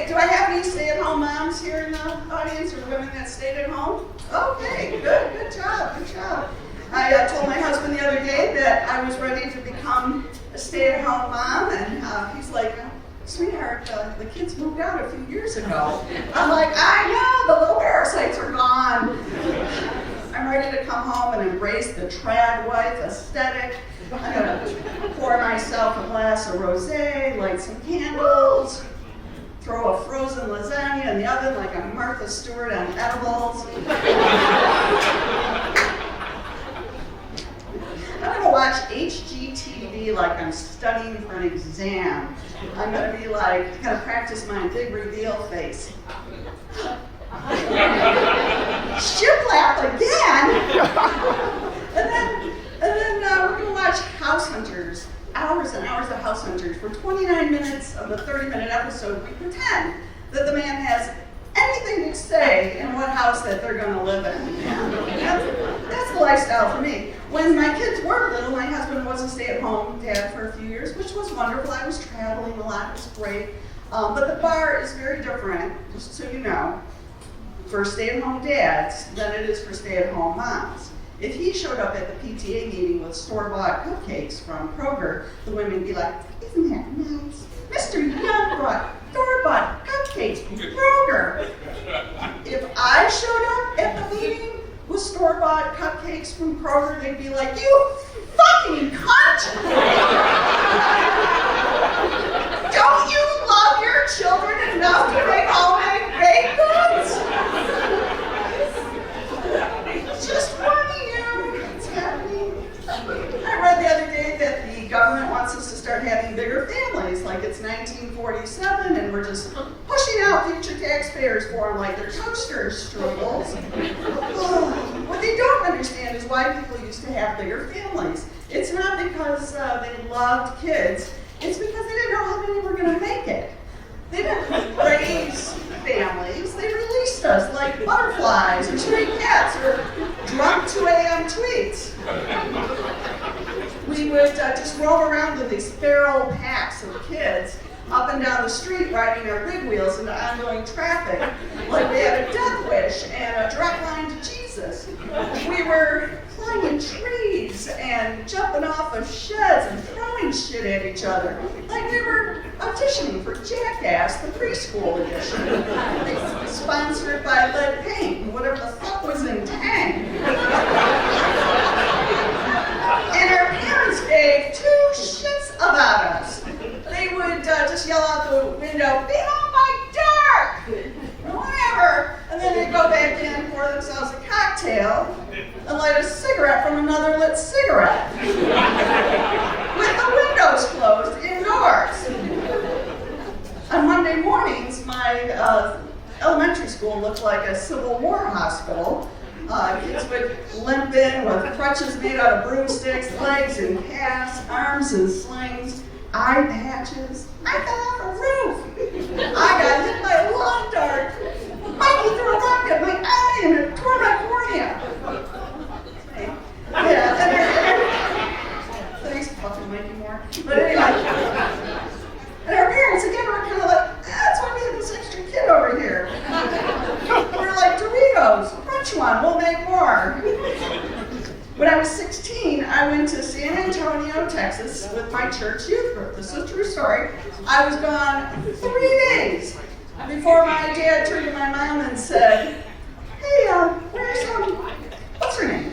Do I have any stay-at-home moms here in the audience, or women that stayed at home? Okay, good job. I told my husband the other day that I was ready to become a stay-at-home mom, and he's like, sweetheart, the kids moved out a few years ago. I'm like, I know, the little parasites are gone. I'm ready to come home and embrace the trad wife aesthetic. I'm gonna pour myself a glass of rosé, light some candles, throw a frozen lasagna in the oven like I'm Martha Stewart on edibles. I'm gonna watch HGTV like I'm studying for an exam. I'm gonna practice my big reveal face. Shiplap again! And then we're gonna watch House Hunters. Hours and hours of House Hunters. For 29 minutes of the 30-minute episode, we pretend that the man has anything to say in what house that they're going to live in. That's the lifestyle for me. When my kids were little, my husband was a stay-at-home dad for a few years, which was wonderful. I was traveling a lot. It was great. But the bar is very different, just so you know, for stay-at-home dads than it is for stay-at-home moms. If he showed up at the PTA meeting with store-bought cupcakes from Kroger, the women would be like, isn't that nice? Mr. Young brought store-bought cupcakes from Kroger. If I showed up at the meeting with store-bought cupcakes from Kroger, they'd be like, you fucking cunt! Don't you love your children enough to make homemade baked goods? Just warning you, it's happening. I read the other day that the government wants us to start having bigger families, like it's 1947, and we're just pushing out future taxpayers for them like they're toaster strudels. What they don't understand is why people used to have bigger families. It's not because they loved kids, it's because they didn't know how many were going to make it. They didn't raise families, they released us like butterflies or stray cats or drunk 2 a.m. tweets. We would just roam around with these feral packs of kids up and down the street riding our big wheels into ongoing traffic like we had a death wish and a direct line to Jesus. We were climbing trees and jumping off of sheds and throwing shit at each other like we were auditioning for Jackass, the preschool edition. Sponsored by Lead Paint and whatever the fuck was in Tang. And our parents gave two shits about us. They would just yell out the window, be home by dark! Whatever. And then they'd go back in, pour themselves a cocktail, and light a cigarette from another lit cigarette. With the windows closed indoors. On Monday mornings, my elementary school looked like a Civil War hospital. Kids would limp in with crutches made out of broomsticks, legs in casts, arms in slings, eye patches. I fell off a roof. I got hit by a lawn dart. Mikey threw a rock at my eye and it tore my cornea. Thanks, fucking Mikey Moore. But anyway. And our parents, again, were kind of like, that's why we have this extra kid over here. We're like, Doritos, French one, we'll make more. When I was 16, I went to San Antonio, Texas with my church youth group. This is a true story. I was gone 3 days before my dad turned to my mom and said, hey, what's her name?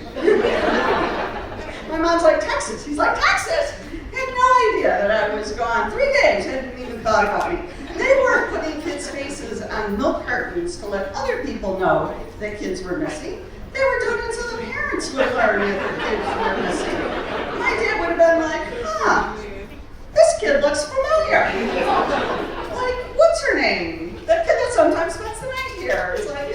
My mom's like, Texas. He's like, Texas? I had no idea that I was gone 3 days. Hadn't even thought about me. They weren't putting kids' faces on milk cartons to let other people know that kids were missing. They were doing it so the parents would learn that their kids were missing. My dad would have been like, this kid looks familiar. Like, what's her name? That kid that sometimes spends the night here. It's like,